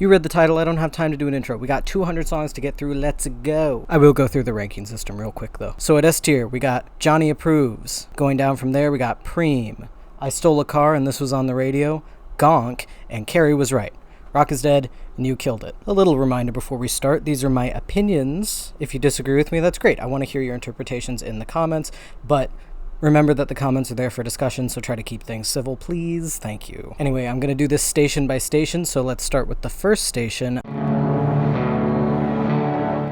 You read the title, I don't have time to do an intro. We got 200 songs to get through, let's go. I will go through the ranking system real quick though. So at S tier, we got Johnny Approves. Going down from there, we got Preem, I Stole a Car and This Was on the Radio, Gonk, and Kerry Was Right. Rock is dead, and you killed it. A little reminder before we start, these are my opinions. If you disagree with me, that's great. I want to hear your interpretations in the comments, but remember that the comments are there for discussion, so try to keep things civil, please. Thank you. Anyway, I'm going to do this station by station, so let's start with the first station.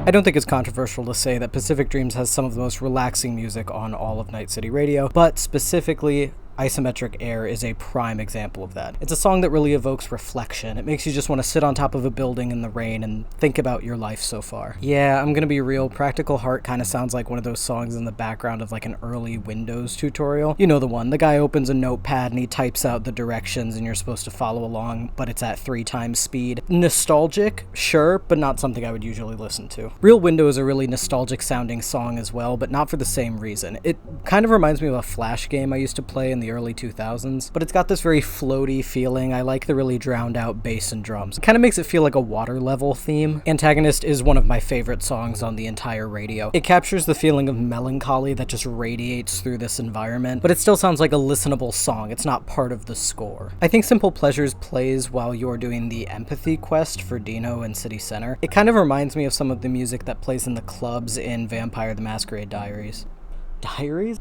I don't think it's controversial to say that Pacific Dreams has some of the most relaxing music on all of Night City Radio, but specifically, Isometric Air is a prime example of that. It's a song that really evokes reflection. It makes you just want to sit on top of a building in the rain and think about your life so far. Yeah, I'm gonna be real, Practical Heart kind of sounds like one of those songs in the background of like an early Windows tutorial. You know the one, the guy opens a notepad and he types out the directions and you're supposed to follow along, but it's at 3 times speed. Nostalgic, sure, but not something I would usually listen to. Real Window is a really nostalgic sounding song as well, but not for the same reason. It kind of reminds me of a Flash game I used to play in the early 2000s, but it's got this very floaty feeling. I like the really drowned out bass and drums. It kind of makes it feel like a water level theme. Antagonist is one of my favorite songs on the entire radio. It captures the feeling of melancholy that just radiates through this environment, but it still sounds like a listenable song. It's not part of the score. I think Simple Pleasures plays while you're doing the empathy quest for Dino in City Center. It kind of reminds me of some of the music that plays in the clubs in Vampire the Masquerade Diaries.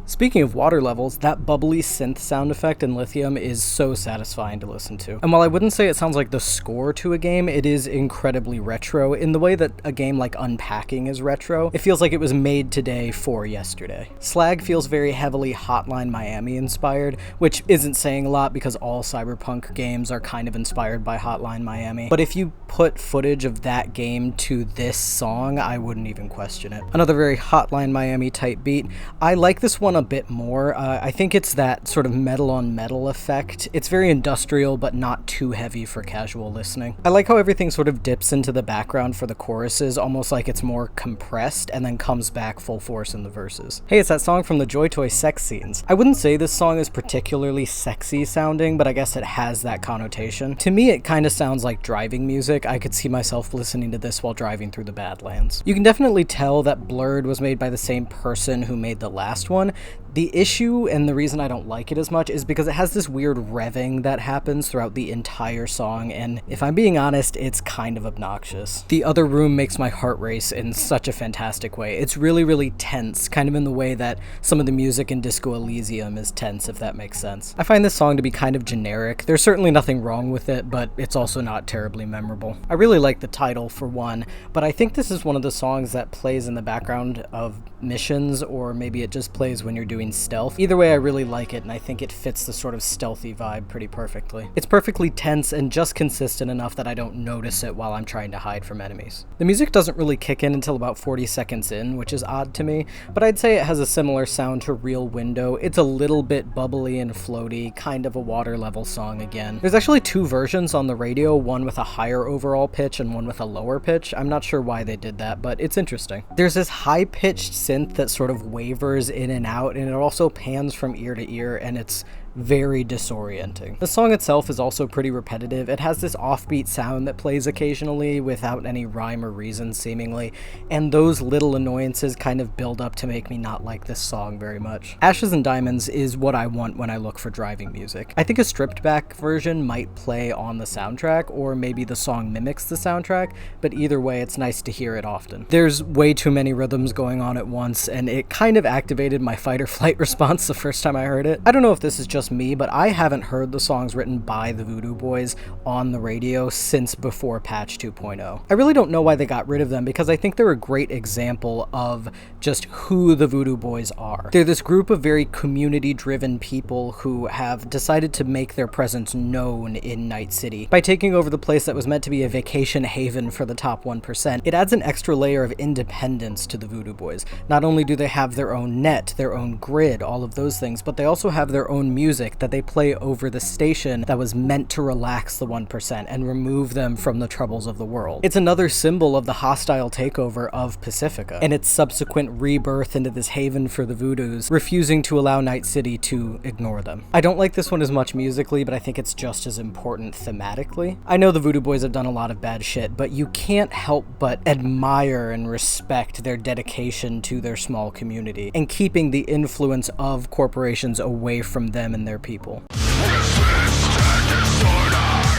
Speaking of water levels, that bubbly synth sound effect in Lithium is so satisfying to listen to. And while I wouldn't say it sounds like the score to a game, it is incredibly retro in the way that a game like Unpacking is retro. It feels like it was made today for yesterday. Slag feels very heavily Hotline Miami inspired, which isn't saying a lot because all Cyberpunk games are kind of inspired by Hotline Miami. But if you put footage of that game to this song, I wouldn't even question it. Another very Hotline Miami type beat. I like this one a bit more. I think it's that sort of metal on metal effect. It's very industrial, but not too heavy for casual listening. I like how everything sort of dips into the background for the choruses, almost like it's more compressed, and then comes back full force in the verses. Hey, it's that song from the Joy Toy sex scenes. I wouldn't say this song is particularly sexy sounding, but I guess it has that connotation. To me, it kind of sounds like driving music. I could see myself listening to this while driving through the Badlands. You can definitely tell that Blurred was made by the same person who made the last one. The issue, and the reason I don't like it as much, is because it has this weird revving that happens throughout the entire song, and if I'm being honest, it's kind of obnoxious. The Other Room makes my heart race in such a fantastic way. It's really, really tense, kind of in the way that some of the music in Disco Elysium is tense, if that makes sense. I find this song to be kind of generic. There's certainly nothing wrong with it, but it's also not terribly memorable. I really like the title, for one, but I think this is one of the songs that plays in the background of missions, or maybe it just plays when you're doing stealth. Either way, I really like it, and I think it fits the sort of stealthy vibe pretty perfectly. It's perfectly tense and just consistent enough that I don't notice it while I'm trying to hide from enemies. The music doesn't really kick in until about 40 seconds in, which is odd to me, but I'd say it has a similar sound to Real Window. It's a little bit bubbly and floaty, kind of a water level song again. There's actually 2 versions on the radio, one with a higher overall pitch and one with a lower pitch. I'm not sure why they did that, but it's interesting. There's this high-pitched synth that sort of wavers in and out, and it also pans from ear to ear, and it's very disorienting. The song itself is also pretty repetitive. It has this offbeat sound that plays occasionally without any rhyme or reason seemingly, and those little annoyances kind of build up to make me not like this song very much. Ashes and Diamonds is what I want when I look for driving music. I think a stripped back version might play on the soundtrack, or maybe the song mimics the soundtrack, but either way it's nice to hear it often. There's way too many rhythms going on at once, and it kind of activated my fight or flight response the first time I heard it. I don't know if this is just me, but I haven't heard the songs written by the Voodoo Boys on the radio since before patch 2.0. I really don't know why they got rid of them, because I think they're a great example of just who the Voodoo Boys are. They're this group of very community-driven people who have decided to make their presence known in Night City. By taking over the place that was meant to be a vacation haven for the top 1%, it adds an extra layer of independence to the Voodoo Boys. Not only do they have their own net, their own grid, all of those things, but they also have their own music music that they play over the station that was meant to relax the 1% and remove them from the troubles of the world. It's another symbol of the hostile takeover of Pacifica, and its subsequent rebirth into this haven for the Voodoos, refusing to allow Night City to ignore them. I don't like this one as much musically, but I think it's just as important thematically. I know the Voodoo Boys have done a lot of bad shit, but you can't help but admire and respect their dedication to their small community and keeping the influence of corporations away from them and their people.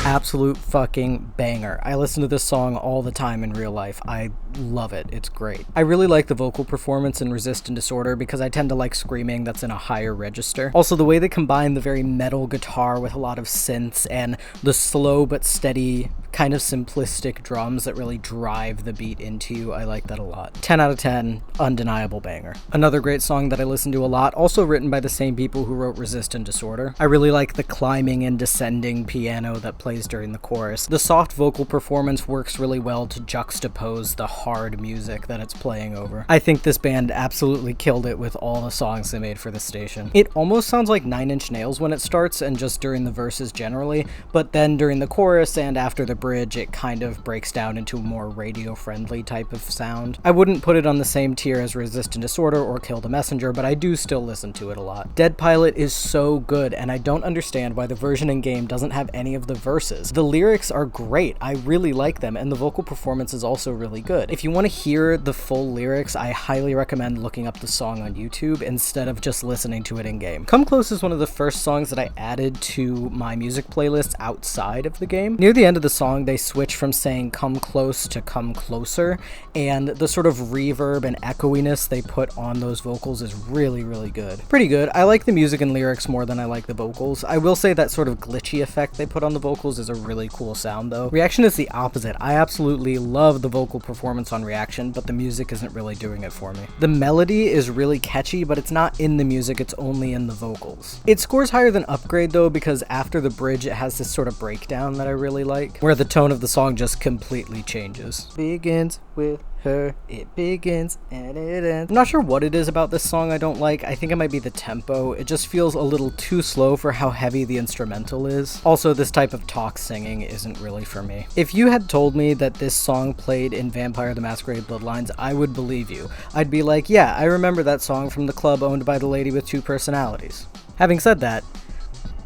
Absolute fucking banger. I listen to this song all the time in real life. I love it. It's great. I really like the vocal performance in Resist and Disorder because I tend to like screaming that's in a higher register. Also, the way they combine the very metal guitar with a lot of synths and the slow but steady kind of simplistic drums that really drive the beat into you, I like that a lot. 10 out of 10, undeniable banger. Another great song that I listen to a lot, also written by the same people who wrote Resist and Disorder. I really like the climbing and descending piano that plays during the chorus. The soft vocal performance works really well to juxtapose the hard music that it's playing over. I think this band absolutely killed it with all the songs they made for the station. It almost sounds like Nine Inch Nails when it starts and just during the verses generally, but then during the chorus and after the bridge, it kind of breaks down into a more radio-friendly type of sound. I wouldn't put it on the same tier as Resist and Disorder or Kill the Messenger, but I do still listen to it a lot. Dead Pilot is so good, and I don't understand why the version in game doesn't have any of the verses. The lyrics are great, I really like them, and the vocal performance is also really good. If you want to hear the full lyrics, I highly recommend looking up the song on YouTube instead of just listening to it in game. Come Close is one of the first songs that I added to my music playlists outside of the game. Near the end of the song, they switch from saying come close to come closer, and the sort of reverb and echoiness they put on those vocals is really, really good. Pretty good. I like the music and lyrics more than I like the vocals. I will say that sort of glitchy effect they put on the vocals is a really cool sound though. Reaction is the opposite. I absolutely love the vocal performance on Reaction, but the music isn't really doing it for me. The melody is really catchy, but it's not in the music, it's only in the vocals. It scores higher than Upgrade though, because after the bridge it has this sort of breakdown that I really like, where the tone of the song just completely changes. Begins with her, it begins and it ends. I'm not sure what it is about this song I don't like. I think it might be the tempo. It just feels a little too slow for how heavy the instrumental is. Also, this type of talk singing isn't really for me. If you had told me that this song played in Vampire the Masquerade Bloodlines, I would believe you. I'd be like, yeah, I remember that song from the club owned by the lady with two personalities. Having said that,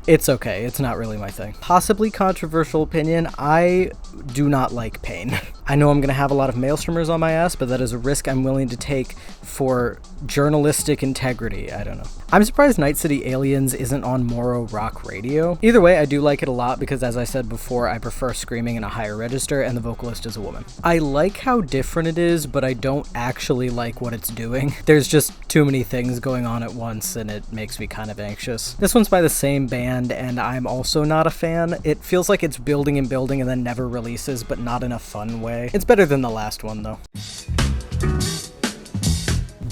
it's okay, it's not really my thing. Possibly controversial opinion, I do not like Pain. I know I'm gonna have a lot of maelstromers on my ass, but that is a risk I'm willing to take for journalistic integrity, I don't know. I'm surprised Night City Aliens isn't on Morro Rock Radio. Either way, I do like it a lot because, as I said before, I prefer screaming in a higher register and the vocalist is a woman. I like how different it is, but I don't actually like what it's doing. There's just too many things going on at once and it makes me kind of anxious. This one's by the same band and I'm also not a fan. It feels like it's building and building and then never releases, but not in a fun way. It's better than the last one though.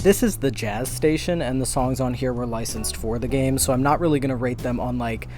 This is the Jazz Station, and the songs on here were licensed for the game, so I'm not really going to rate them on, like,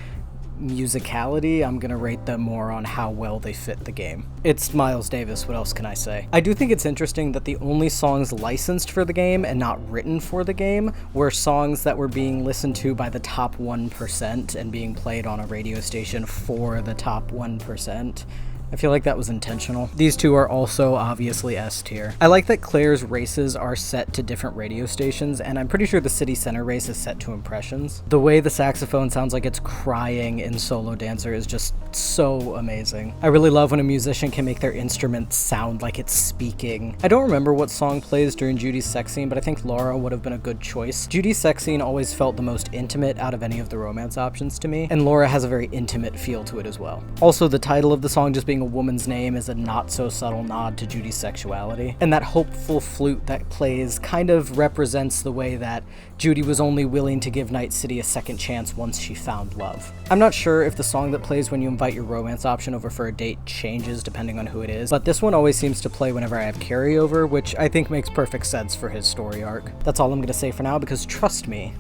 musicality. I'm going to rate them more on how well they fit the game. It's Miles Davis, what else can I say? I do think it's interesting that the only songs licensed for the game and not written for the game were songs that were being listened to by the top 1% and being played on a radio station for the top 1%. I feel like that was intentional. These two are also obviously S tier. I like that Claire's races are set to different radio stations, and I'm pretty sure the City Center race is set to Impressions. The way the saxophone sounds like it's crying in Solo Dancer is just so amazing. I really love when a musician can make their instrument sound like it's speaking. I don't remember what song plays during Judy's sex scene, but I think Laura would have been a good choice. Judy's sex scene always felt the most intimate out of any of the romance options to me, and Laura has a very intimate feel to it as well. Also, the title of the song just being a woman's name is a not so subtle nod to Judy's sexuality, and that hopeful flute that plays kind of represents the way that Judy was only willing to give Night City a second chance once she found love. I'm not sure if the song that plays when you invite your romance option over for a date changes depending on who it is, but this one always seems to play whenever I have Kerry over, which I think makes perfect sense for his story arc. That's all I'm gonna say for now, because trust me,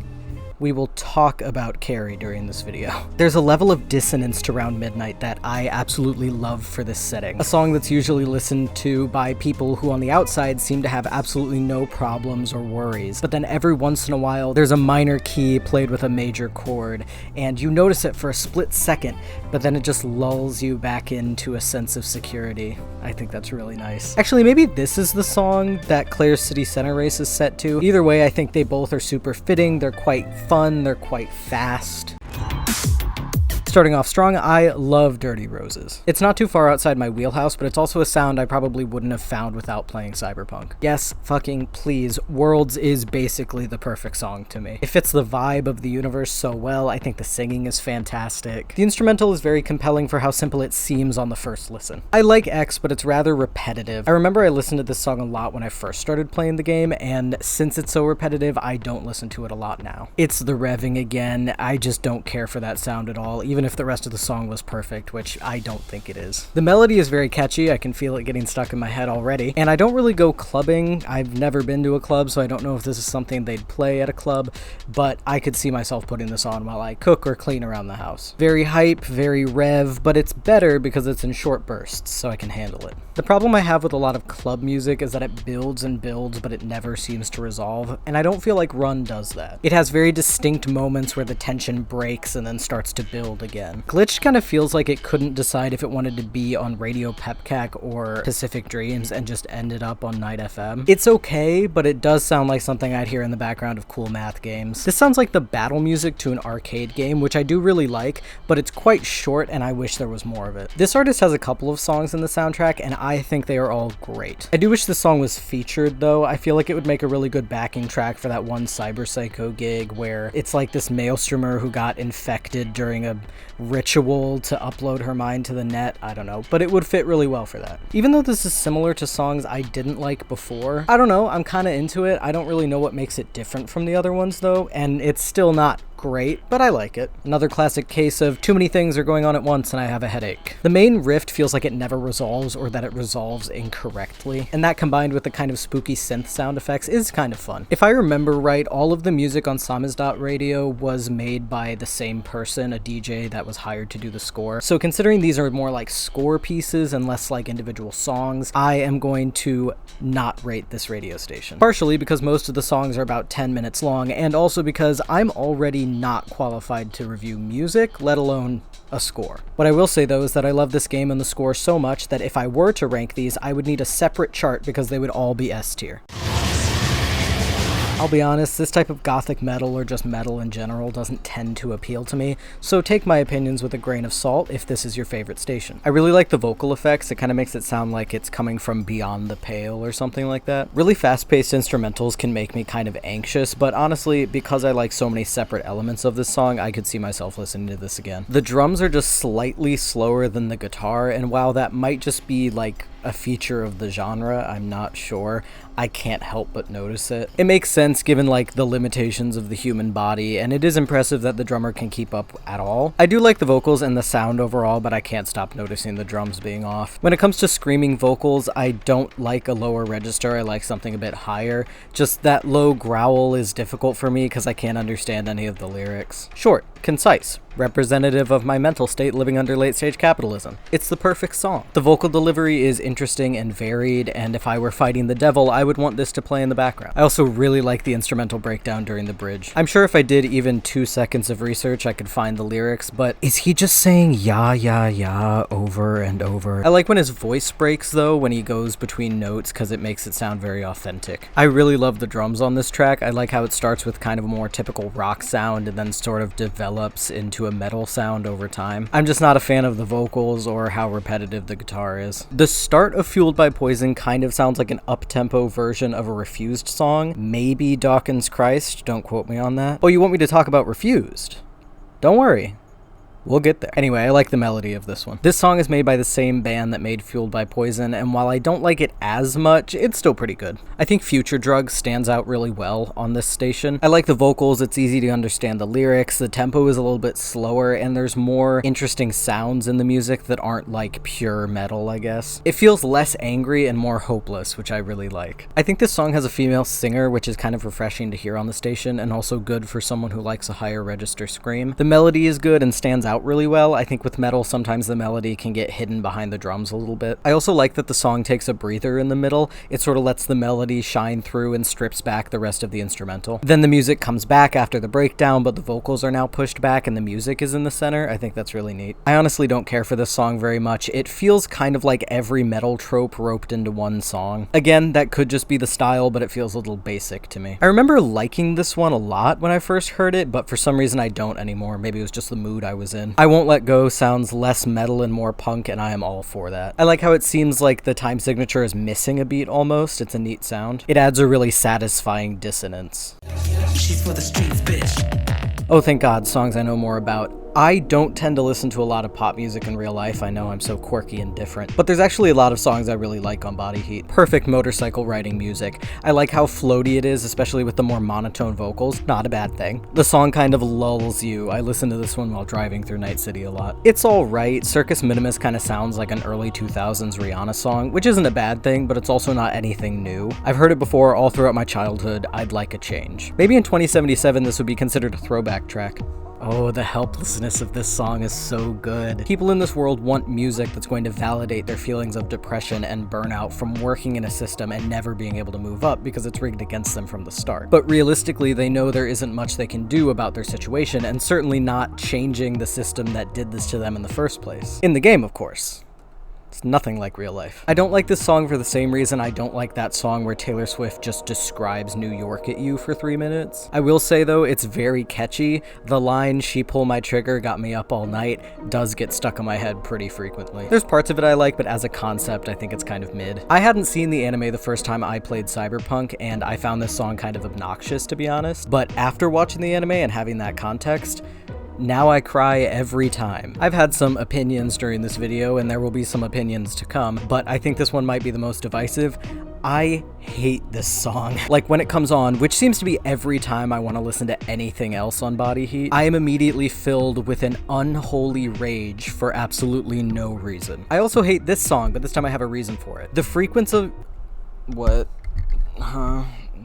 we will talk about Kerry during this video. There's a level of dissonance to Round Midnight that I absolutely love for this setting. A song that's usually listened to by people who on the outside seem to have absolutely no problems or worries, but then every once in a while there's a minor key played with a major chord, and you notice it for a split second, but then it just lulls you back into a sense of security. I think that's really nice. Actually, maybe this is the song that Claire's City Center race is set to. Either way, I think they both are super fitting, they're quite fun, they're quite fast. Starting off strong, I love Dirty Roses. It's not too far outside my wheelhouse, but it's also a sound I probably wouldn't have found without playing Cyberpunk. Yes, fucking please, Worlds is basically the perfect song to me. It fits the vibe of the universe so well, I think the singing is fantastic. The instrumental is very compelling for how simple it seems on the first listen. I like X, but it's rather repetitive. I remember I listened to this song a lot when I first started playing the game, and since it's so repetitive, I don't listen to it a lot now. It's the revving again, I just don't care for that sound at all, even if the rest of the song was perfect, which I don't think it is. The melody is very catchy, I can feel it getting stuck in my head already, and I don't really go clubbing. I've never been to a club, so I don't know if this is something they'd play at a club, but I could see myself putting this on while I cook or clean around the house. Very hype, very rev, but it's better because it's in short bursts, so I can handle it. The problem I have with a lot of club music is that it builds and builds, but it never seems to resolve, and I don't feel like Run does that. It has very distinct moments where the tension breaks and then starts to build again. Glitched kind of feels like it couldn't decide if it wanted to be on Radio Pebkac or Pacific Dreams and just ended up on Night FM. It's okay, but it does sound like something I'd hear in the background of cool math games. This sounds like the battle music to an arcade game, which I do really like, but it's quite short and I wish there was more of it. This artist has a couple of songs in the soundtrack and I think they are all great. I do wish this song was featured though. I feel like it would make a really good backing track for that one Cyber Psycho gig where it's like this maelstromer who got infected during a ritual to upload her mind to the net. I don't know, but it would fit really well for that. Even though this is similar to songs I didn't like before, I don't know, I'm kind of into it. I don't really know what makes it different from the other ones though, and it's still not great, but I like it. Another classic case of too many things are going on at once and I have a headache. The main riff feels like it never resolves or that it resolves incorrectly, and that combined with the kind of spooky synth sound effects is kind of fun. If I remember right, all of the music on Samizdat Radio was made by the same person, a DJ that was hired to do the score. So considering these are more like score pieces and less like individual songs, I am going to not rate this radio station. Partially because most of the songs are about 10 minutes long, and also because I'm already not qualified to review music, let alone a score. What I will say though is that I love this game and the score so much that if I were to rank these, I would need a separate chart because they would all be S tier. I'll be honest, this type of gothic metal or just metal in general doesn't tend to appeal to me, so take my opinions with a grain of salt if this is your favorite station. I really like the vocal effects, it kind of makes it sound like it's coming from beyond the pale or something like that. Really fast-paced instrumentals can make me kind of anxious, but honestly, because I like so many separate elements of this song, I could see myself listening to this again. The drums are just slightly slower than the guitar, and while that might just be like a feature of the genre, I'm not sure, I can't help but notice it. It makes sense given like the limitations of the human body, and it is impressive that the drummer can keep up at all. I do like the vocals and the sound overall, but I can't stop noticing the drums being off. When it comes to screaming vocals, I don't like a lower register, I like something a bit higher. Just that low growl is difficult for me because I can't understand any of the lyrics. Short, concise, representative of my mental state living under late-stage capitalism. It's the perfect song. The vocal delivery is interesting and varied, and if I were fighting the devil, I would want this to play in the background. I also really like the instrumental breakdown during the bridge. I'm sure if I did even 2 seconds of research, I could find the lyrics, but is he just saying ya, ya, ya over and over? I like when his voice breaks though, when he goes between notes, because it makes it sound very authentic. I really love the drums on this track. I like how it starts with kind of a more typical rock sound and then sort of develops into a metal sound over time. I'm just not a fan of the vocals or how repetitive the guitar is. The start of Fueled by Poison kind of sounds like an up-tempo version of a Refused song. Maybe Dawkins Christ, don't quote me on that. Oh, you want me to talk about Refused? Don't worry. We'll get there. Anyway, I like the melody of this one. This song is made by the same band that made Fueled by Poison, and while I don't like it as much, it's still pretty good. I think Future Drug stands out really well on this station. I like the vocals, it's easy to understand the lyrics, the tempo is a little bit slower, and there's more interesting sounds in the music that aren't like pure metal, I guess. It feels less angry and more hopeless, which I really like. I think this song has a female singer, which is kind of refreshing to hear on the station, and also good for someone who likes a higher register scream. The melody is good and stands out really well. I think with metal, sometimes the melody can get hidden behind the drums a little bit. I also like that the song takes a breather in the middle. It sort of lets the melody shine through and strips back the rest of the instrumental. Then the music comes back after the breakdown, but the vocals are now pushed back and the music is in the center. I think that's really neat. I honestly don't care for this song very much. It feels kind of like every metal trope roped into one song. Again, that could just be the style, but it feels a little basic to me. I remember liking this one a lot when I first heard it, but for some reason I don't anymore. Maybe it was just the mood I was in. I Won't Let Go sounds less metal and more punk, and I am all for that. I like how it seems like the time signature is missing a beat almost. It's a neat sound. It adds a really satisfying dissonance. She's for the streets, bitch. Oh, thank God, songs I know more about. I don't tend to listen to a lot of pop music in real life. I know I'm so quirky and different, but there's actually a lot of songs I really like on Body Heat. Perfect motorcycle riding music. I like how floaty it is, especially with the more monotone vocals. Not a bad thing. The song kind of lulls you. I listen to this one while driving through Night City a lot. It's alright. Circus Minimus kind of sounds like an early 2000s Rihanna song, which isn't a bad thing, but it's also not anything new. I've heard it before all throughout my childhood. I'd like a change. Maybe in 2077 this would be considered a throwback track. Oh, the helplessness of this song is so good. People in this world want music that's going to validate their feelings of depression and burnout from working in a system and never being able to move up because it's rigged against them from the start. But realistically, they know there isn't much they can do about their situation, and certainly not changing the system that did this to them in the first place. In the game, of course. It's nothing like real life. I don't like this song for the same reason I don't like that song where Taylor Swift just describes New York at you for 3 minutes. I will say though, it's very catchy. The line, "She pull my trigger, got me up all night," does get stuck in my head pretty frequently. There's parts of it I like, but as a concept, I think it's kind of mid. I hadn't seen the anime the first time I played Cyberpunk, and I found this song kind of obnoxious, to be honest. But after watching the anime and having that context, now I cry every time. I've had some opinions during this video, and there will be some opinions to come, but I think this one might be the most divisive. I hate this song. Like when it comes on, which seems to be every time I want to listen to anything else on Body Heat, I am immediately filled with an unholy rage for absolutely no reason. I also hate this song, but this time I have a reason for it. The frequency of... What?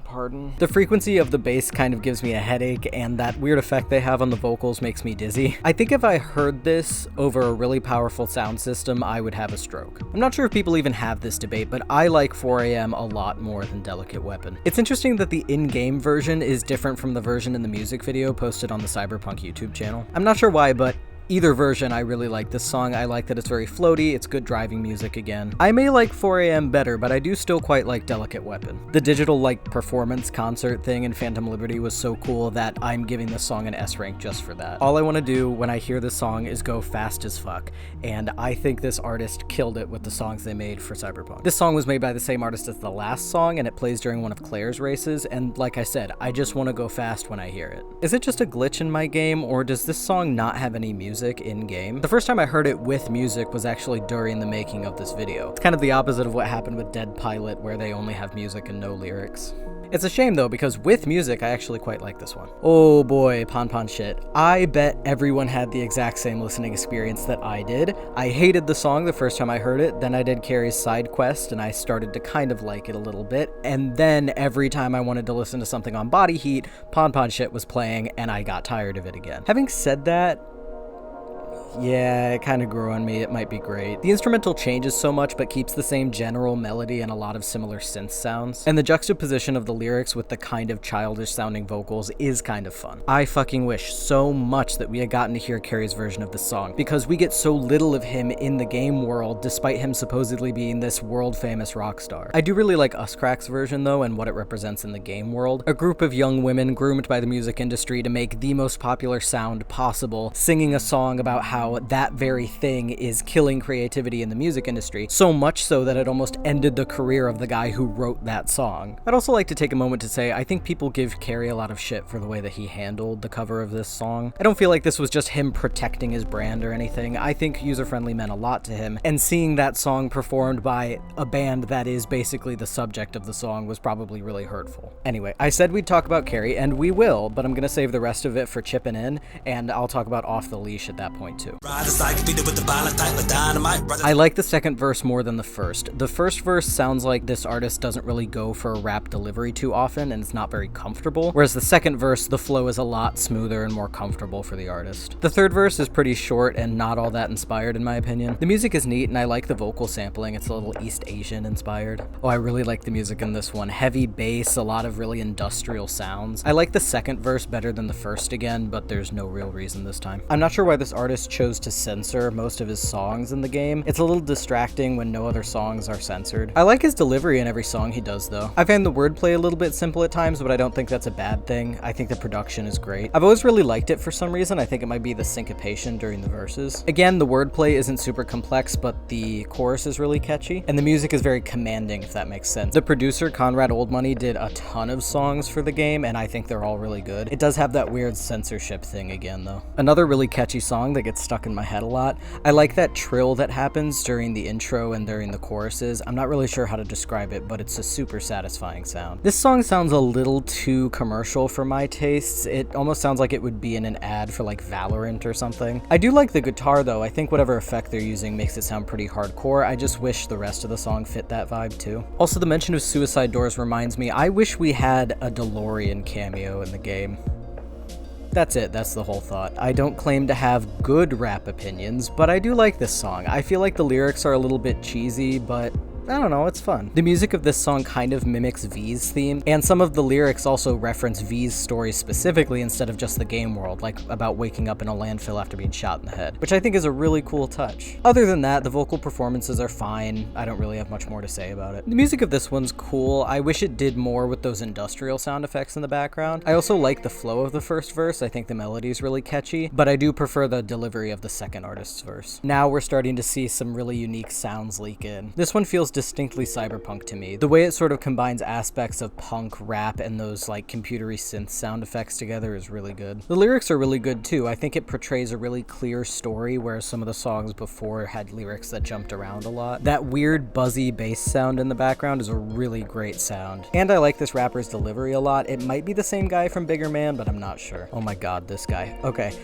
Pardon? The frequency of the bass kind of gives me a headache, and that weird effect they have on the vocals makes me dizzy. I think if I heard this over a really powerful sound system, I would have a stroke. I'm not sure if people even have this debate, but I like 4 AM a lot more than Delicate Weapon. It's interesting that the in-game version is different from the version in the music video posted on the Cyberpunk YouTube channel. I'm not sure why, but either version, I really like this song. I like that it's very floaty, it's good driving music again. I may like 4 AM better, but I do still quite like Delicate Weapon. The digital, performance concert thing in Phantom Liberty was so cool that I'm giving this song an S rank just for that. All I want to do when I hear this song is go fast as fuck, and I think this artist killed it with the songs they made for Cyberpunk. This song was made by the same artist as the last song, and it plays during one of Claire's races, and like I said, I just want to go fast when I hear it. Is it just a glitch in my game, or does this song not have any music in-game? The first time I heard it with music was actually during the making of this video. It's kind of the opposite of what happened with Dead Pilot, where they only have music and no lyrics. It's a shame though, because with music, I actually quite like this one. Oh boy, Pon shit. I bet everyone had the exact same listening experience that I did. I hated the song the first time I heard it, then I did Kerry's side quest, and I started to kind of like it a little bit, and then every time I wanted to listen to something on Body Heat, Pon shit was playing, and I got tired of it again. Having said that, yeah, it kind of grew on me. It might be great. The instrumental changes so much, but keeps the same general melody and a lot of similar synth sounds. And the juxtaposition of the lyrics with the kind of childish sounding vocals is kind of fun. I fucking wish so much that we had gotten to hear Kerry's version of this song, because we get so little of him in the game world, despite him supposedly being this world famous rock star. I do really like Uscrack's version though, and what it represents in the game world. A group of young women groomed by the music industry to make the most popular sound possible, singing a song about how how that very thing is killing creativity in the music industry, so much so that it almost ended the career of the guy who wrote that song. I'd also like to take a moment to say I think people give Kerry a lot of shit for the way that he handled the cover of this song. I don't feel like this was just him protecting his brand or anything. I think user-friendly meant a lot to him, and seeing that song performed by a band that is basically the subject of the song was probably really hurtful. Anyway, I said we'd talk about Kerry, and we will, but I'm gonna save the rest of it for chipping in, and I'll talk about Off the Leash at that point too. I like the second verse more than the first. The first verse sounds like this artist doesn't really go for a rap delivery too often, and it's not very comfortable, whereas the second verse, the flow is a lot smoother and more comfortable for the artist. The third verse is pretty short and not all that inspired in my opinion. The music is neat, and I like the vocal sampling. It's a little East Asian inspired. Oh, I really like the music in this one. Heavy bass, a lot of really industrial sounds. I like the second verse better than the first again, but there's no real reason this time. I'm not sure why this artist chose to censor most of his songs in the game. It's a little distracting when no other songs are censored. I like his delivery in every song he does though. I find the wordplay a little bit simple at times, but I don't think that's a bad thing. I think the production is great. I've always really liked it for some reason. I think it might be the syncopation during the verses. Again, the wordplay isn't super complex, but the chorus is really catchy, and the music is very commanding, if that makes sense. The producer, Conrad Oldmoney, did a ton of songs for the game, and I think they're all really good. It does have that weird censorship thing again, though. Another really catchy song that gets stuck in my head a lot. I like that trill that happens during the intro and during the choruses. I'm not really sure how to describe it, but it's a super satisfying sound. This song sounds a little too commercial for my tastes. It almost sounds like it would be in an ad for like Valorant or something. I do like the guitar though. I think whatever effect they're using makes it sound pretty hardcore. I just wish the rest of the song fit that vibe too. Also, the mention of Suicide Doors reminds me, I wish we had a DeLorean cameo in the game. That's it, that's the whole thought. I don't claim to have good rap opinions, but I do like this song. I feel like the lyrics are a little bit cheesy, but I don't know, it's fun. The music of this song kind of mimics V's theme, and some of the lyrics also reference V's story specifically instead of just the game world, like about waking up in a landfill after being shot in the head, which I think is a really cool touch. Other than that, the vocal performances are fine. I don't really have much more to say about it. The music of this one's cool. I wish it did more with those industrial sound effects in the background. I also like the flow of the first verse. I think the melody is really catchy, but I do prefer the delivery of the second artist's verse. Now we're starting to see some really unique sounds leak in. This one feels distinctly cyberpunk to me. The way it sort of combines aspects of punk, rap, and those like computery synth sound effects together is really good. The lyrics are really good too. I think it portrays a really clear story, whereas some of the songs before had lyrics that jumped around a lot. That weird buzzy bass sound in the background is a really great sound. And I like this rapper's delivery a lot. It might be the same guy from Bigger Man, but I'm not sure. Oh my god, this guy. Okay.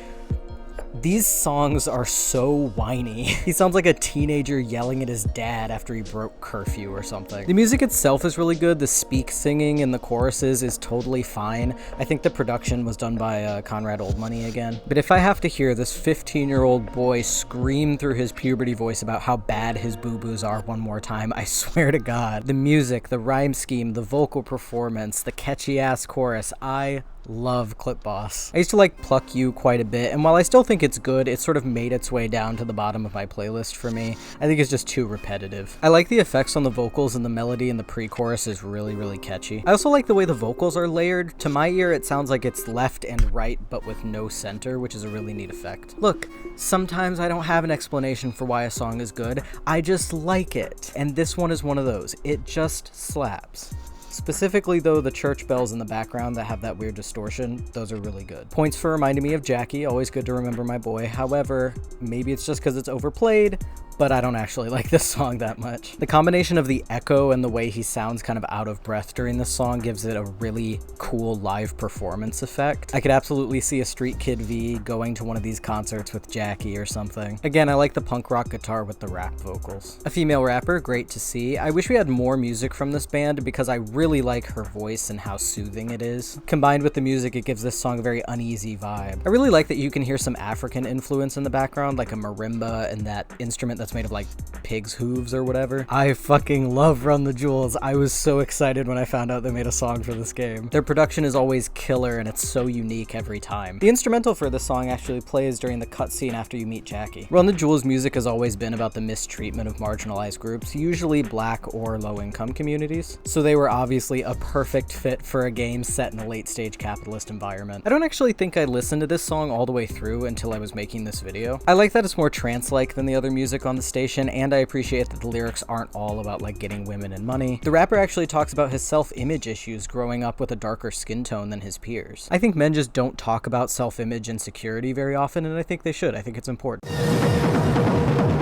These songs are so whiny. He sounds like a teenager yelling at his dad after he broke curfew or something. The music itself is really good. The speak singing in the choruses is totally fine. I think the production was done by Conrad Oldmoney again. But if I have to hear this 15-year-old boy scream through his puberty voice about how bad his boo-boos are one more time, I swear to God. The music, the rhyme scheme, the vocal performance, the catchy-ass chorus, I love Clip Boss. I used to like Pluck You quite a bit, and while I still think it's good, it sort of made its way down to the bottom of my playlist for me. I think it's just too repetitive. I like the effects on the vocals, and the melody in the pre-chorus is really, really catchy. I also like the way the vocals are layered. To my ear, it sounds like it's left and right, but with no center, which is a really neat effect. Look, sometimes I don't have an explanation for why a song is good. I just like it. And this one is one of those. It just slaps. Specifically though, the church bells in the background that have that weird distortion, those are really good. Points for reminding me of Jackie, always good to remember my boy. However, maybe it's just because it's overplayed, but I don't actually like this song that much. The combination of the echo and the way he sounds kind of out of breath during this song gives it a really cool live performance effect. I could absolutely see a Street Kid V going to one of these concerts with Jackie or something. Again, I like the punk rock guitar with the rap vocals. A female rapper, great to see. I wish we had more music from this band because I really like her voice and how soothing it is. Combined with the music, it gives this song a very uneasy vibe. I really like that you can hear some African influence in the background, like a marimba and that instrument that's that's made of like pig's hooves or whatever. I fucking love Run the Jewels. I was so excited when I found out they made a song for this game. Their production is always killer and it's so unique every time. The instrumental for this song actually plays during the cutscene after you meet Jackie. Run the Jewels music has always been about the mistreatment of marginalized groups, usually black or low-income communities. So they were obviously a perfect fit for a game set in a late-stage capitalist environment. I don't actually think I listened to this song all the way through until I was making this video. I like that it's more trance-like than the other music on the station, and I appreciate that the lyrics aren't all about like getting women and money. The rapper actually talks about his self-image issues growing up with a darker skin tone than his peers. I think men just don't talk about self-image insecurity very often, and I think they should. I think it's important.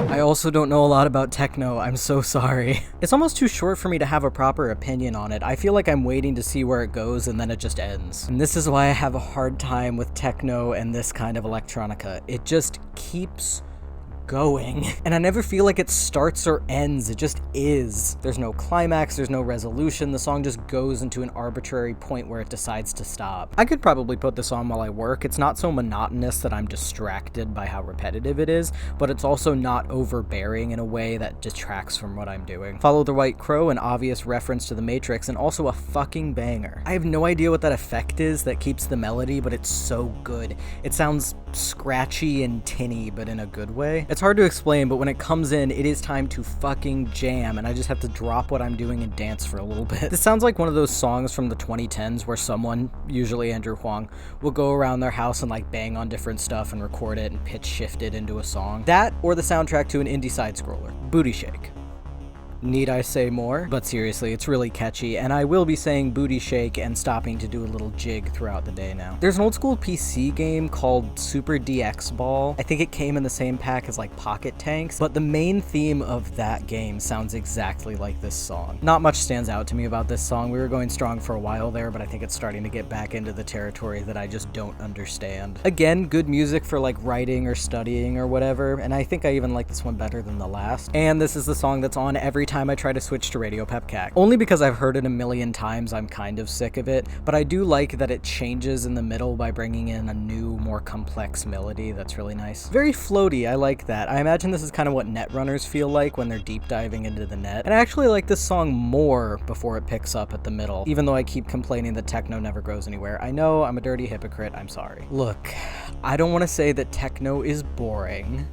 I also don't know a lot about techno, I'm so sorry. It's almost too short for me to have a proper opinion on it. I feel like I'm waiting to see where it goes and then it just ends. And this is why I have a hard time with techno and this kind of electronica. It just keeps going. And I never feel like it starts or ends, it just is. There's no climax, there's no resolution, the song just goes into an arbitrary point where it decides to stop. I could probably put this on while I work. It's not so monotonous that I'm distracted by how repetitive it is, but it's also not overbearing in a way that detracts from what I'm doing. Follow the White Crow, an obvious reference to the Matrix, and also a fucking banger. I have no idea what that effect is that keeps the melody, but it's so good. It sounds scratchy and tinny, but in a good way. It's hard to explain, but when it comes in, it is time to fucking jam, and I just have to drop what I'm doing and dance for a little bit. This sounds like one of those songs from the 2010s where someone, usually Andrew Huang, will go around their house and like bang on different stuff and record it and pitch shift it into a song. That, or the soundtrack to an indie side-scroller. Booty Shake. Need I say more? But seriously, it's really catchy, and I will be saying booty shake and stopping to do a little jig throughout the day now. There's an old school PC game called Super DX Ball. I think it came in the same pack as like Pocket Tanks, but the main theme of that game sounds exactly like this song. Not much stands out to me about this song. We were going strong for a while there, but I think it's starting to get back into the territory that I just don't understand. Again, good music for like writing or studying or whatever, and I think I even like this one better than the last. And this is the song that's on every time I try to switch to Radio Pebkac. Only because I've heard it a million times, I'm kind of sick of it, but I do like that it changes in the middle by bringing in a new, more complex melody that's really nice. Very floaty, I like that. I imagine this is kind of what netrunners feel like when they're deep diving into the net, and I actually like this song more before it picks up at the middle, even though I keep complaining that techno never goes anywhere. I know, I'm a dirty hypocrite, I'm sorry. Look, I don't want to say that techno is boring,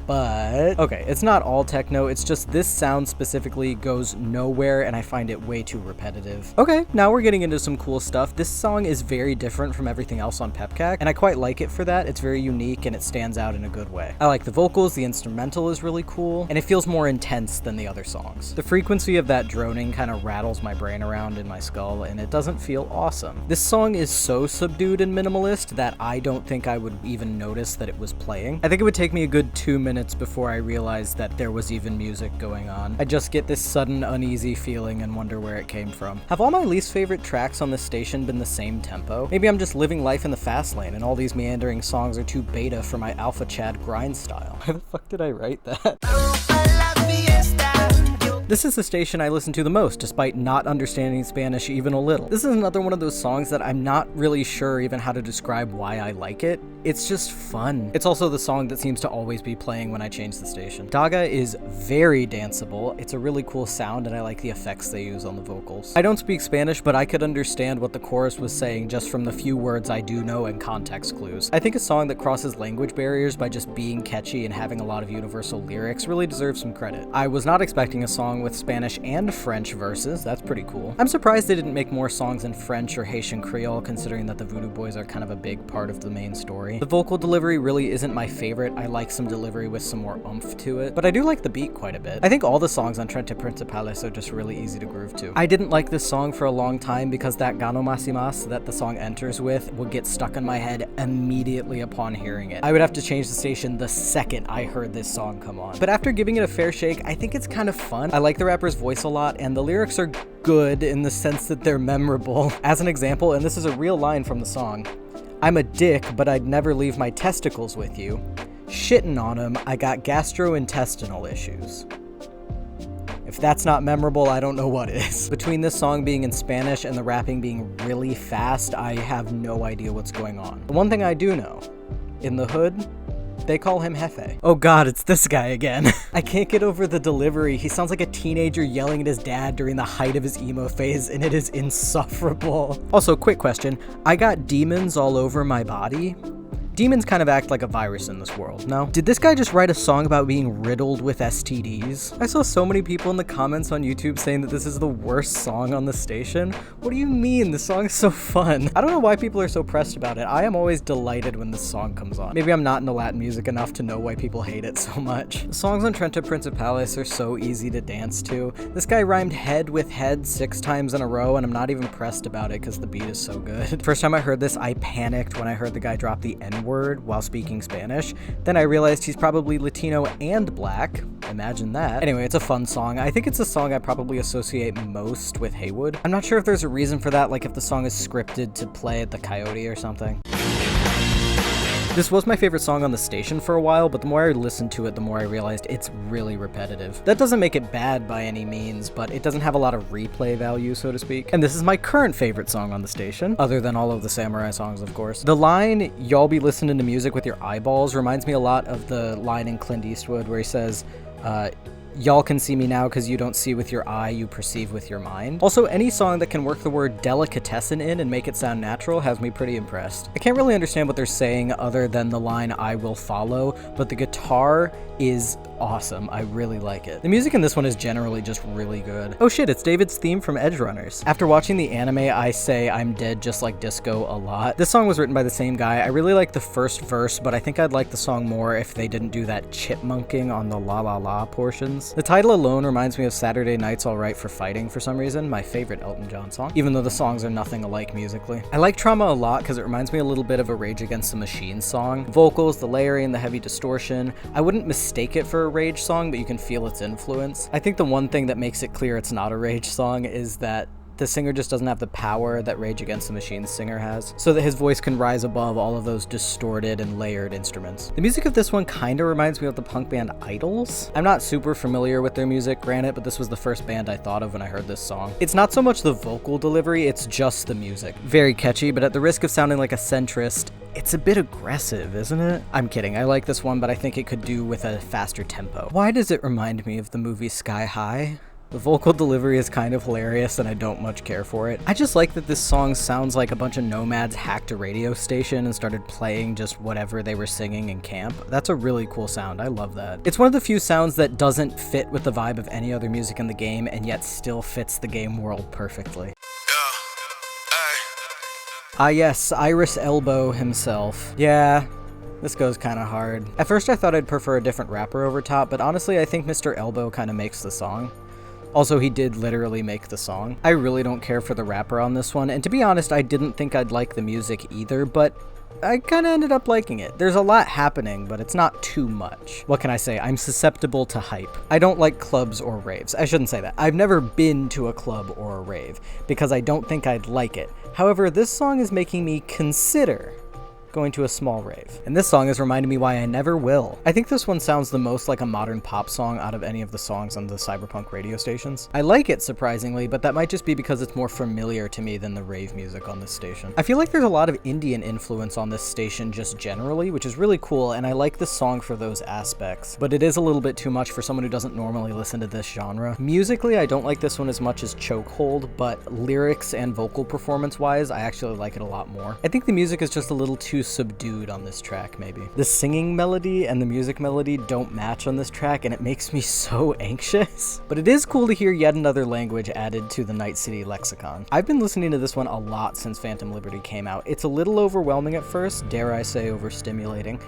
but okay, it's not all techno, it's just this sound specifically goes nowhere and I find it way too repetitive. Okay, now we're getting into some cool stuff. This song is very different from everything else on Pebkac, and I quite like it for that. It's very unique and it stands out in a good way. I like the vocals, the instrumental is really cool, and it feels more intense than the other songs. The frequency of that droning kind of rattles my brain around in my skull, and it doesn't feel awesome. This song is so subdued and minimalist that I don't think I would even notice that it was playing. I think it would take me a good 2 minutes before I realized that there was even music going on. I just get this sudden uneasy feeling and wonder where it came from. Have all my least favorite tracks on this station been the same tempo? Maybe I'm just living life in the fast lane and all these meandering songs are too beta for my alpha Chad grind style. Why the fuck did I write that? This is the station I listen to the most, despite not understanding Spanish even a little. This is another one of those songs that I'm not really sure even how to describe why I like it. It's just fun. It's also the song that seems to always be playing when I change the station. Daga is very danceable. It's a really cool sound, and I like the effects they use on the vocals. I don't speak Spanish, but I could understand what the chorus was saying just from the few words I do know and context clues. I think a song that crosses language barriers by just being catchy and having a lot of universal lyrics really deserves some credit. I was not expecting a song with Spanish and French verses. That's pretty cool. I'm surprised they didn't make more songs in French or Haitian Creole, considering that the Voodoo Boys are kind of a big part of the main story. The vocal delivery really isn't my favorite. I like some delivery with some more oomph to it, but I do like the beat quite a bit. I think all the songs on Trente Principales are just really easy to groove to. I didn't like this song for a long time because that Gano Mas y Mas that the song enters with would get stuck in my head immediately upon hearing it. I would have to change the station the second I heard this song come on. But after giving it a fair shake, I think it's kind of fun. I like the rapper's voice a lot, and the lyrics are good in the sense that they're memorable. As an example, and this is a real line from the song, "I'm a dick, but I'd never leave my testicles with you. Shitting on him, I got gastrointestinal issues." If that's not memorable, I don't know what is. Between this song being in Spanish and the rapping being really fast, I have no idea what's going on. The one thing I do know, in the hood, They call him Jefe. Oh god, it's this guy again. I can't get over the delivery. He sounds like a teenager yelling at his dad during the height of his emo phase, and it is insufferable. Also, quick question. I got demons all over my body. Demons kind of act like a virus in this world, no? Did this guy just write a song about being riddled with STDs? I saw so many people in the comments on YouTube saying that this is the worst song on the station. What do you mean? The song is so fun. I don't know why people are so pressed about it. I am always delighted when this song comes on. Maybe I'm not into Latin music enough to know why people hate it so much. The songs on Trento Principales are so easy to dance to. This guy rhymed head with head 6 times in a row, and I'm not even pressed about it because the beat is so good. First time I heard this, I panicked when I heard the guy drop the N-word while speaking Spanish. Then I realized he's probably Latino and black. Imagine that. Anyway, it's a fun song. I think it's a song I probably associate most with Haywood. I'm not sure if there's a reason for that, like if the song is scripted to play at the Coyote or something. This was my favorite song on the station for a while, but the more I listened to it, the more I realized it's really repetitive. That doesn't make it bad by any means, but it doesn't have a lot of replay value, so to speak. And this is my current favorite song on the station, other than all of the Samurai songs, of course. The line, "Y'all be listening to music with your eyeballs," reminds me a lot of the line in Clint Eastwood where he says, "Y'all can see me now because you don't see with your eye, you perceive with your mind." Also, any song that can work the word delicatessen in and make it sound natural has me pretty impressed. I can't really understand what they're saying other than the line, "I will follow," but the guitar is awesome. I really like it. The music in this one is generally just really good. Oh shit, it's David's theme from Edge Runners. After watching the anime, I say "I'm dead just like disco" a lot. This song was written by the same guy. I really like the first verse, but I think I'd like the song more if they didn't do that chipmunking on the la la la portions. The title alone reminds me of Saturday Night's Alright for Fighting for some reason, my favorite Elton John song, even though the songs are nothing alike musically. I like Trauma a lot because it reminds me a little bit of a Rage Against the Machine song. Vocals, the layering, the heavy distortion. I wouldn't mistake it for a Rage song, but you can feel its influence. I think the one thing that makes it clear it's not a Rage song is that the singer just doesn't have the power that Rage Against the Machine's singer has, so that his voice can rise above all of those distorted and layered instruments. The music of this one kinda reminds me of the punk band Idols. I'm not super familiar with their music, granted, but this was the first band I thought of when I heard this song. It's not so much the vocal delivery, it's just the music. Very catchy, but at the risk of sounding like a centrist, it's a bit aggressive, isn't it? I'm kidding, I like this one, but I think it could do with a faster tempo. Why does it remind me of the movie Sky High? The vocal delivery is kind of hilarious and I don't much care for it. I just like that this song sounds like a bunch of nomads hacked a radio station and started playing just whatever they were singing in camp. That's a really cool sound, I love that. It's one of the few sounds that doesn't fit with the vibe of any other music in the game and yet still fits the game world perfectly. Ah yes, Iris Elbow himself. Yeah, this goes kinda hard. At first I thought I'd prefer a different rapper over top, but honestly I think Mr. Elbow kinda makes the song. Also, he did literally make the song. I really don't care for the rapper on this one, and to be honest, I didn't think I'd like the music either, but I kinda ended up liking it. There's a lot happening, but it's not too much. What can I say? I'm susceptible to hype. I don't like clubs or raves. I shouldn't say that. I've never been to a club or a rave, because I don't think I'd like it. However, this song is making me consider going to a small rave. And this song has reminded me why I never will. I think this one sounds the most like a modern pop song out of any of the songs on the Cyberpunk radio stations. I like it surprisingly, but that might just be because it's more familiar to me than the rave music on this station. I feel like there's a lot of Indian influence on this station just generally, which is really cool, and I like this song for those aspects, but it is a little bit too much for someone who doesn't normally listen to this genre. Musically, I don't like this one as much as Chokehold, but lyrics and vocal performance wise, I actually like it a lot more. I think the music is just a little too subdued on this track, maybe. The singing melody and the music melody don't match on this track, and it makes me so anxious. But it is cool to hear yet another language added to the Night City lexicon. I've been listening to this one a lot since Phantom Liberty came out. It's a little overwhelming at first, dare I say overstimulating,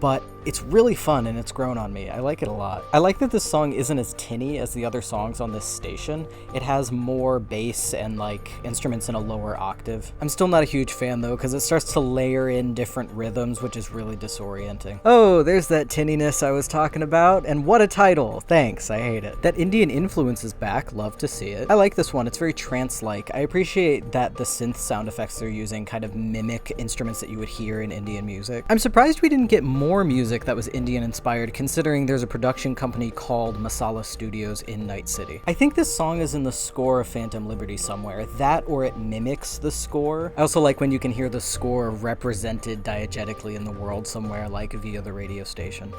but it's really fun and it's grown on me. I like it a lot. I like that this song isn't as tinny as the other songs on this station. It has more bass and like instruments in a lower octave. I'm still not a huge fan though, because it starts to layer in different rhythms, which is really disorienting. Oh, there's that tinniness I was talking about, and what a title. Thanks, I hate it. That Indian influence is back, love to see it. I like this one, it's very trance-like. I appreciate that the synth sound effects they're using kind of mimic instruments that you would hear in Indian music. I'm surprised we didn't get more more music that was Indian-inspired, considering there's a production company called Masala Studios in Night City. I think this song is in the score of Phantom Liberty somewhere. That, or it mimics the score. I also like when you can hear the score represented diegetically in the world somewhere, like via the radio station.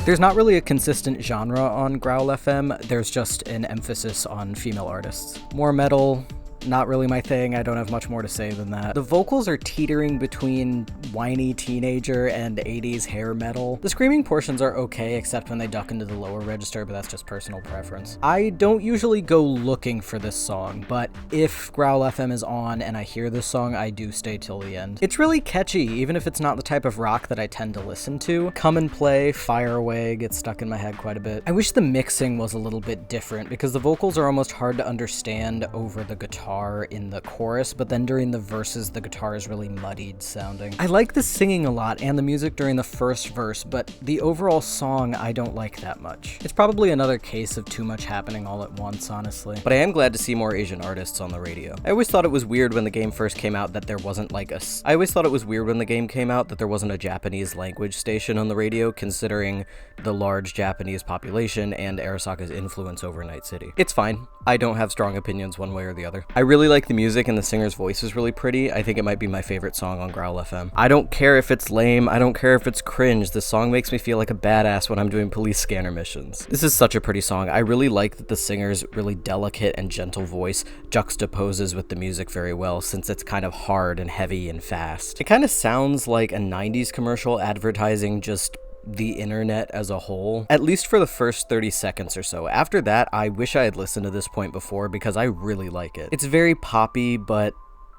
There's not really a consistent genre on Growl FM, there's just an emphasis on female artists. More metal, not really my thing, I don't have much more to say than that. The vocals are teetering between whiny teenager and 80s hair metal. The screaming portions are okay, except when they duck into the lower register, but that's just personal preference. I don't usually go looking for this song, but if Growl FM is on and I hear this song, I do stay till the end. It's really catchy, even if it's not the type of rock that I tend to listen to. Come and Play, Fire Away gets stuck in my head quite a bit. I wish the mixing was a little bit different, because the vocals are almost hard to understand over the guitar in the chorus, but then during the verses the guitar is really muddied sounding. I like the singing a lot and the music during the first verse, but the overall song I don't like that much. It's probably another case of too much happening all at once, honestly. But I am glad to see more Asian artists on the radio. I always thought it was weird when the game first came out that there wasn't a Japanese language station on the radio, considering the large Japanese population and Arasaka's influence over Night City. It's fine. I don't have strong opinions one way or the other. I really like the music and the singer's voice is really pretty. I think it might be my favorite song on Growl FM. I don't care if it's lame, I don't care if it's cringe, this song makes me feel like a badass when I'm doing police scanner missions. This is such a pretty song. I really like that the singer's really delicate and gentle voice juxtaposes with the music very well, since it's kind of hard and heavy and fast. It kind of sounds like a 90s commercial advertising just the internet as a whole, at least for the first 30 seconds or so. After that, I wish I had listened to this point before because I really like it. It's very poppy, but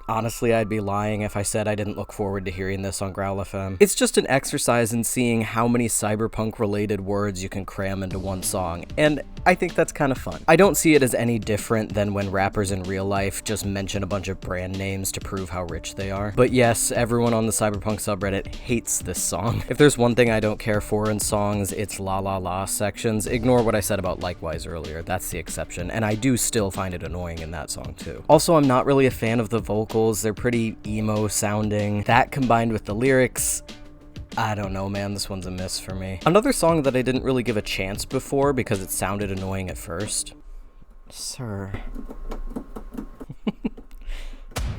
honestly, I'd be lying if I said I didn't look forward to hearing this on Growl FM. It's just an exercise in seeing how many cyberpunk-related words you can cram into one song, and I think that's kind of fun. I don't see it as any different than when rappers in real life just mention a bunch of brand names to prove how rich they are. But yes, everyone on the Cyberpunk subreddit hates this song. If there's one thing I don't care for in songs, it's la la la sections. Ignore what I said about Likewise earlier, that's the exception, and I do still find it annoying in that song too. Also, I'm not really a fan of the vocals. They're pretty emo sounding. That combined with the lyrics, I don't know, man, this one's a miss for me. Another song that I didn't really give a chance before because it sounded annoying at first. Sir.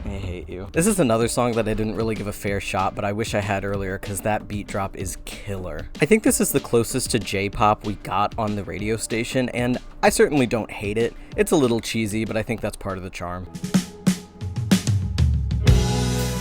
I hate you. This is another song that I didn't really give a fair shot, but I wish I had earlier because that beat drop is killer. I think this is the closest to J-pop we got on the radio station, and I certainly don't hate it. It's a little cheesy, but I think that's part of the charm.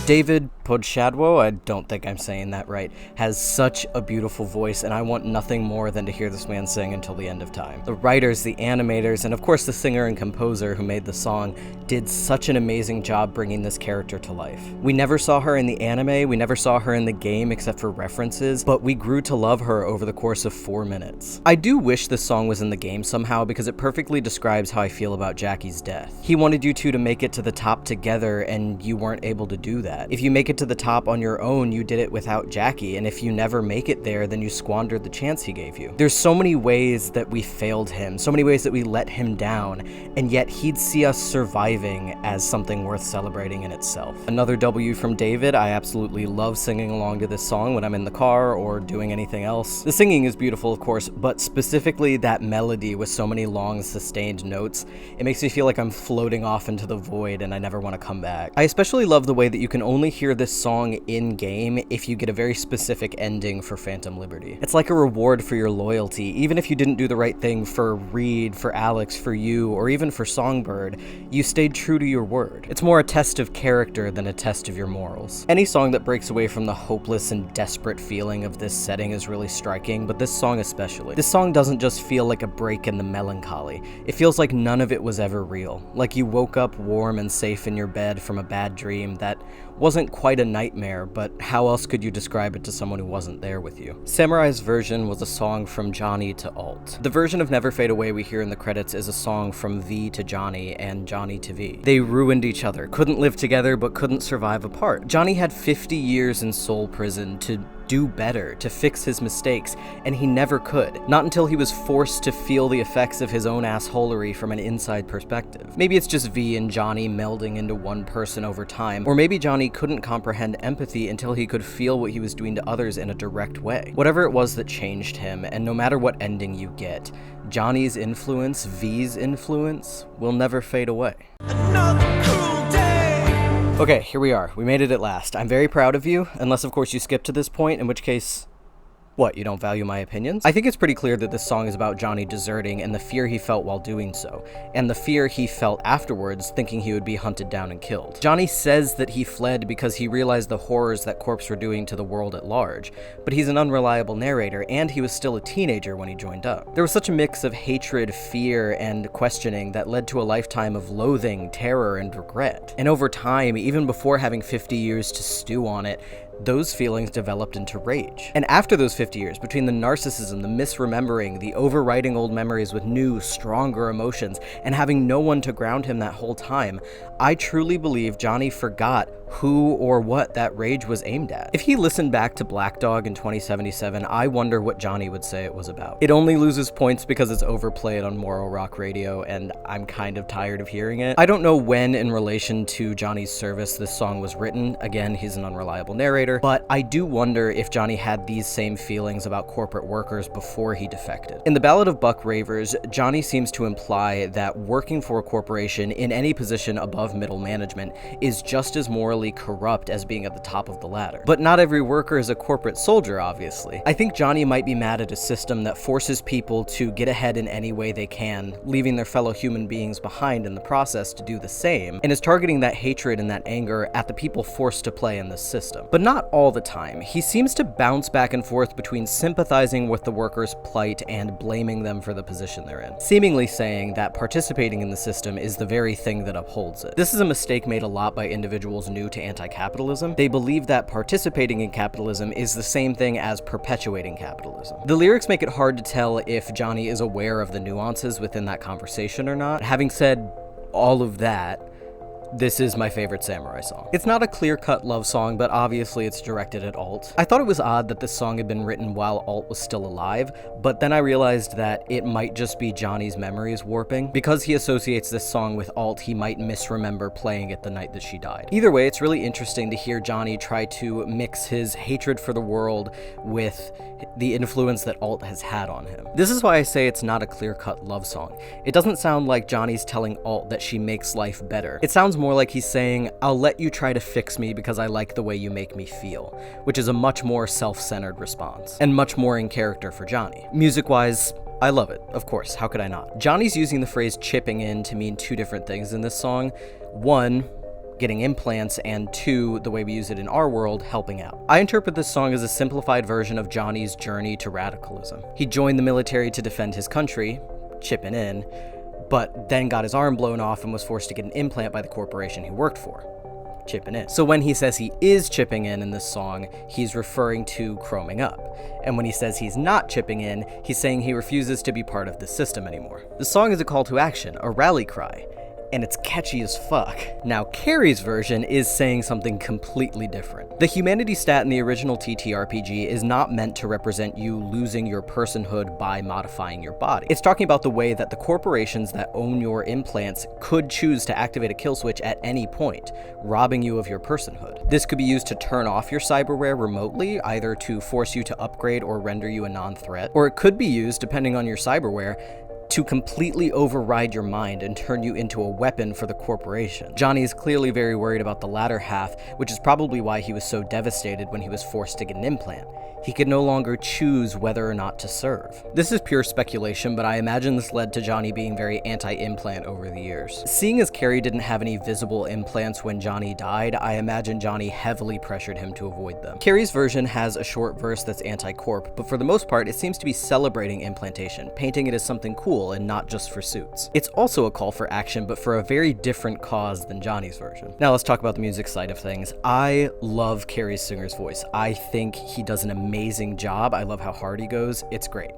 David Podshadwo, I don't think I'm saying that right, has such a beautiful voice, and I want nothing more than to hear this man sing until the end of time. The writers, the animators, and of course the singer and composer who made the song did such an amazing job bringing this character to life. We never saw her in the anime, we never saw her in the game except for references, but we grew to love her over the course of 4 minutes. I do wish this song was in the game somehow because it perfectly describes how I feel about Jackie's death. He wanted you two to make it to the top together, and you weren't able to do that. If you make it to the top on your own, you did it without Jackie, and if you never make it there, then you squandered the chance he gave you. There's so many ways that we failed him, so many ways that we let him down, and yet he'd see us surviving as something worth celebrating in itself. Another W from David. I absolutely love singing along to this song when I'm in the car or doing anything else. The singing is beautiful, of course, but specifically that melody with so many long sustained notes, it makes me feel like I'm floating off into the void and I never want to come back. I especially love the way that you can only hear this song in-game if you get a very specific ending for Phantom Liberty. It's like a reward for your loyalty. Even if you didn't do the right thing for Reed, for Alex, for you, or even for Songbird, you stayed true to your word. It's more a test of character than a test of your morals. Any song that breaks away from the hopeless and desperate feeling of this setting is really striking, but this song especially. This song doesn't just feel like a break in the melancholy. It feels like none of it was ever real. Like you woke up warm and safe in your bed from a bad dream that wasn't quite a nightmare, but how else could you describe it to someone who wasn't there with you? Samurai's version was a song from Johnny to Alt. The version of Never Fade Away we hear in the credits is a song from V to Johnny and Johnny to V. They ruined each other, couldn't live together, but couldn't survive apart. Johnny had 50 years in soul prison to do better, to fix his mistakes, and he never could. Not until he was forced to feel the effects of his own assholery from an inside perspective. Maybe it's just V and Johnny melding into one person over time, or maybe Johnny couldn't comprehend empathy until he could feel what he was doing to others in a direct way. Whatever it was that changed him, and no matter what ending you get, Johnny's influence, V's influence, will never fade away. Another cruel day! Okay, here we are. We made it at last. I'm very proud of you, unless of course you skipped to this point, in which case... What, you don't value my opinions? I think it's pretty clear that this song is about Johnny deserting and the fear he felt while doing so, and the fear he felt afterwards, thinking he would be hunted down and killed. Johnny says that he fled because he realized the horrors that Corpse were doing to the world at large, but he's an unreliable narrator, and he was still a teenager when he joined up. There was such a mix of hatred, fear, and questioning that led to a lifetime of loathing, terror, and regret. And over time, even before having 50 years to stew on it, those feelings developed into rage. And after those 50 years, between the narcissism, the misremembering, the overwriting old memories with new, stronger emotions, and having no one to ground him that whole time, I truly believe Johnny forgot who or what that rage was aimed at. If he listened back to Black Dog in 2077, I wonder what Johnny would say it was about. It only loses points because it's overplayed on Morro rock radio, and I'm kind of tired of hearing it. I don't know when in relation to Johnny's service this song was written. Again, he's an unreliable narrator, but I do wonder if Johnny had these same feelings about corporate workers before he defected. In the Ballad of Buck Ravers, Johnny seems to imply that working for a corporation in any position above middle management is just as morally corrupt as being at the top of the ladder. But not every worker is a corporate soldier, obviously. I think Johnny might be mad at a system that forces people to get ahead in any way they can, leaving their fellow human beings behind in the process to do the same, and is targeting that hatred and that anger at the people forced to play in this system. But not all the time. He seems to bounce back and forth between sympathizing with the workers' plight and blaming them for the position they're in, seemingly saying that participating in the system is the very thing that upholds it. This is a mistake made a lot by individuals new to anti-capitalism. They believe that participating in capitalism is the same thing as perpetuating capitalism. The lyrics make it hard to tell if Johnny is aware of the nuances within that conversation or not. Having said all of that, this is my favorite Samurai song. It's not a clear-cut love song, but obviously it's directed at Alt. I thought it was odd that this song had been written while Alt was still alive, but then I realized that it might just be Johnny's memories warping. Because he associates this song with Alt, he might misremember playing it the night that she died. Either way, it's really interesting to hear Johnny try to mix his hatred for the world with the influence that Alt has had on him. This is why I say it's not a clear-cut love song. It doesn't sound like Johnny's telling Alt that she makes life better. It sounds more like he's saying, I'll let you try to fix me because I like the way you make me feel, which is a much more self-centered response, and much more in character for Johnny. Music-wise, I love it, of course, how could I not? Johnny's using the phrase chipping in to mean two different things in this song. One, getting implants, and two, the way we use it in our world, helping out. I interpret this song as a simplified version of Johnny's journey to radicalism. He joined the military to defend his country, chipping in, but then got his arm blown off and was forced to get an implant by the corporation he worked for, chipping in. So when he says he is chipping in this song, he's referring to chroming up. And when he says he's not chipping in, he's saying he refuses to be part of the system anymore. The song is a call to action, a rally cry, and it's catchy as fuck. Now, Kerry's version is saying something completely different. The humanity stat in the original TTRPG is not meant to represent you losing your personhood by modifying your body. It's talking about the way that the corporations that own your implants could choose to activate a kill switch at any point, robbing you of your personhood. This could be used to turn off your cyberware remotely, either to force you to upgrade or render you a non-threat, or it could be used, depending on your cyberware, to completely override your mind and turn you into a weapon for the corporation. Johnny is clearly very worried about the latter half, which is probably why he was so devastated when he was forced to get an implant. He could no longer choose whether or not to serve. This is pure speculation, but I imagine this led to Johnny being very anti-implant over the years. Seeing as Kerry didn't have any visible implants when Johnny died, I imagine Johnny heavily pressured him to avoid them. Kerry's version has a short verse that's anti-corp, but for the most part, it seems to be celebrating implantation, painting it as something cool and not just for suits. It's also a call for action, but for a very different cause than Johnny's version. Now let's talk about the music side of things. I love Kerry's singer's voice. I think he does an amazing job. I love how hard he goes. It's great.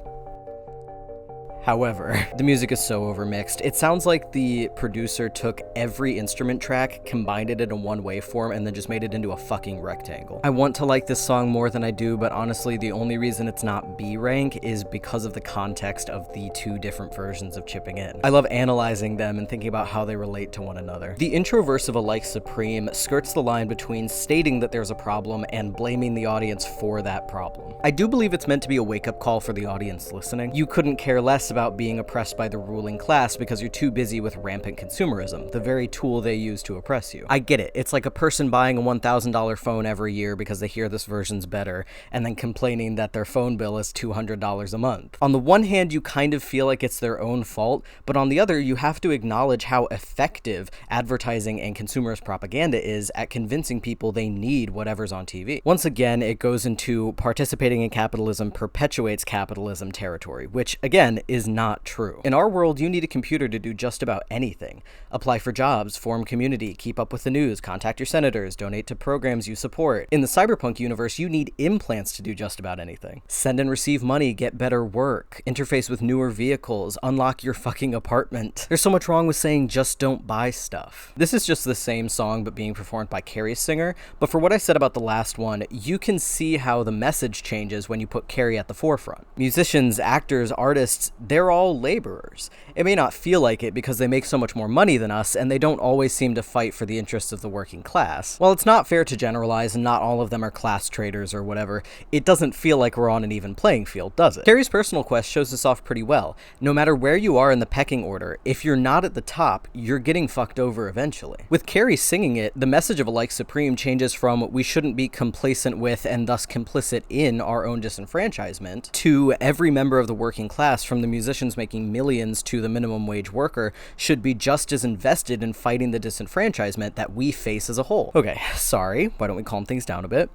However, the music is so overmixed. It sounds like the producer took every instrument track, combined it into one waveform, and then just made it into a fucking rectangle. I want to like this song more than I do, but honestly, the only reason it's not B rank is because of the context of the two different versions of Chipping In. I love analyzing them and thinking about how they relate to one another. The intro verse of A Like Supreme skirts the line between stating that there's a problem and blaming the audience for that problem. I do believe it's meant to be a wake-up call for the audience listening. You couldn't care less about being oppressed by the ruling class because you're too busy with rampant consumerism, the very tool they use to oppress you. I get it. It's like a person buying a $1,000 phone every year because they hear this version's better, and then complaining that their phone bill is $200 a month. On the one hand, you kind of feel like it's their own fault, but on the other, you have to acknowledge how effective advertising and consumerist propaganda is at convincing people they need whatever's on TV. Once again, it goes into participating in capitalism perpetuates capitalism territory, which again is not true. In our world, you need a computer to do just about anything. Apply for jobs, form community, keep up with the news, contact your senators, donate to programs you support. In the Cyberpunk universe, you need implants to do just about anything. Send and receive money, get better work, interface with newer vehicles, unlock your fucking apartment. There's so much wrong with saying just don't buy stuff. This is just the same song but being performed by Kerry's singer, but for what I said about the last one, you can see how the message changes when you put Kerry at the forefront. Musicians, actors, artists, they're all laborers. It may not feel like it because they make so much more money than us and they don't always seem to fight for the interests of the working class. While it's not fair to generalize and not all of them are class traders or whatever, it doesn't feel like we're on an even playing field, does it? Kerry's personal quest shows this off pretty well. No matter where you are in the pecking order, if you're not at the top, you're getting fucked over eventually. With Kerry singing it, the message of A Like Supreme changes from we shouldn't be complacent with and thus complicit in our own disenfranchisement to every member of the working class, from the musicians making millions to the minimum wage worker, should be just as invested in fighting the disenfranchisement that we face as a whole. Okay, sorry, why don't we calm things down a bit?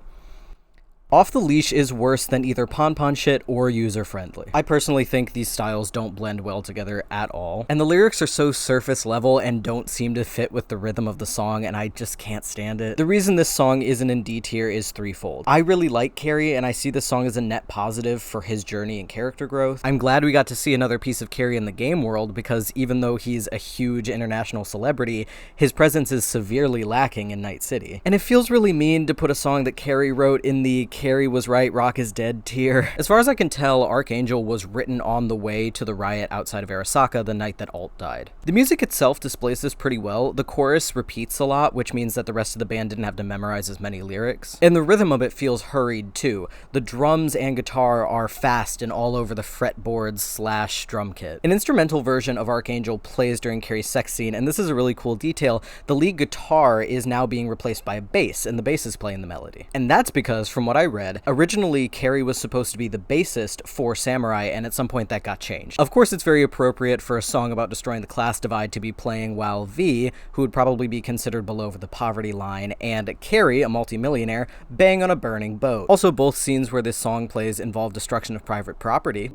Off the Leash is worse than either pon-pon shit or user-friendly. I personally think these styles don't blend well together at all, and the lyrics are so surface level and don't seem to fit with the rhythm of the song, and I just can't stand it. The reason this song isn't in D tier is threefold. I really like Kerry, and I see this song as a net positive for his journey and character growth. I'm glad we got to see another piece of Kerry in the game world, because even though he's a huge international celebrity, his presence is severely lacking in Night City. And it feels really mean to put a song that Kerry wrote in the Kerry was right, Rock is dead tier. As far as I can tell, Archangel was written on the way to the riot outside of Arasaka the night that Alt died. The music itself displays this pretty well. The chorus repeats a lot, which means that the rest of the band didn't have to memorize as many lyrics. And the rhythm of it feels hurried too. The drums and guitar are fast and all over the fretboards / drum kit. An instrumental version of Archangel plays during Kerry's sex scene, and this is a really cool detail. The lead guitar is now being replaced by a bass, and the bass is playing the melody. And that's because, from what I read, originally Kerry was supposed to be the bassist for Samurai, and at some point that got changed. Of course, it's very appropriate for a song about destroying the class divide to be playing while V, who would probably be considered below the poverty line, and Kerry, a multimillionaire, bang on a burning boat. Also, both scenes where this song plays involve destruction of private property.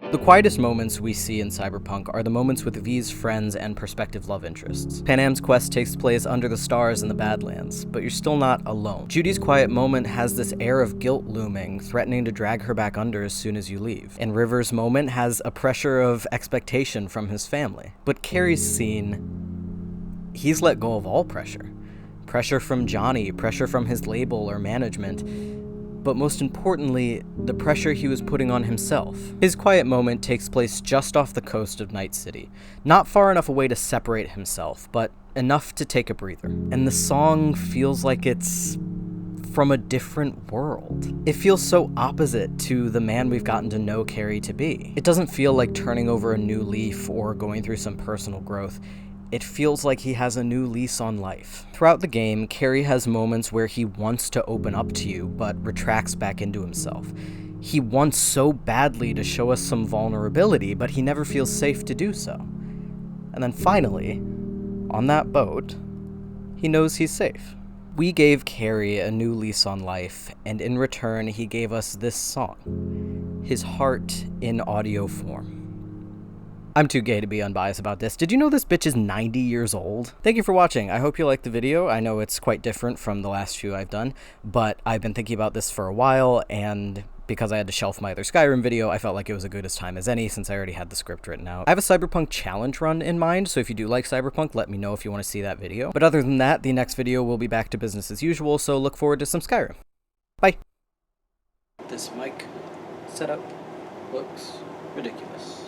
The quietest moments we see in Cyberpunk are the moments with V's friends and prospective love interests. Panam's quest takes place under the stars in the Badlands, but you're still not alone. Judy's quiet moment has this air of guilt looming, threatening to drag her back under as soon as you leave. And River's moment has a pressure of expectation from his family. But Kerry's scene, he's let go of all pressure. Pressure from Johnny, pressure from his label or management, but most importantly, the pressure he was putting on himself. His quiet moment takes place just off the coast of Night City, not far enough away to separate himself, but enough to take a breather. And the song feels like it's from a different world. It feels so opposite to the man we've gotten to know Kerry to be. It doesn't feel like turning over a new leaf or going through some personal growth. It feels like he has a new lease on life. Throughout the game, Kerry has moments where he wants to open up to you, but retracts back into himself. He wants so badly to show us some vulnerability, but he never feels safe to do so. And then finally, on that boat, he knows he's safe. We gave Kerry a new lease on life, and in return, he gave us this song, his heart in audio form. I'm too gay to be unbiased about this. Did you know this bitch is 90 years old? Thank you for watching. I hope you liked the video. I know it's quite different from the last few I've done, but I've been thinking about this for a while, and because I had to shelf my other Skyrim video, I felt like it was as good a time as any since I already had the script written out. I have a Cyberpunk challenge run in mind, so if you do like Cyberpunk, let me know if you want to see that video. But other than that, the next video will be back to business as usual, so look forward to some Skyrim. Bye! This mic setup looks ridiculous.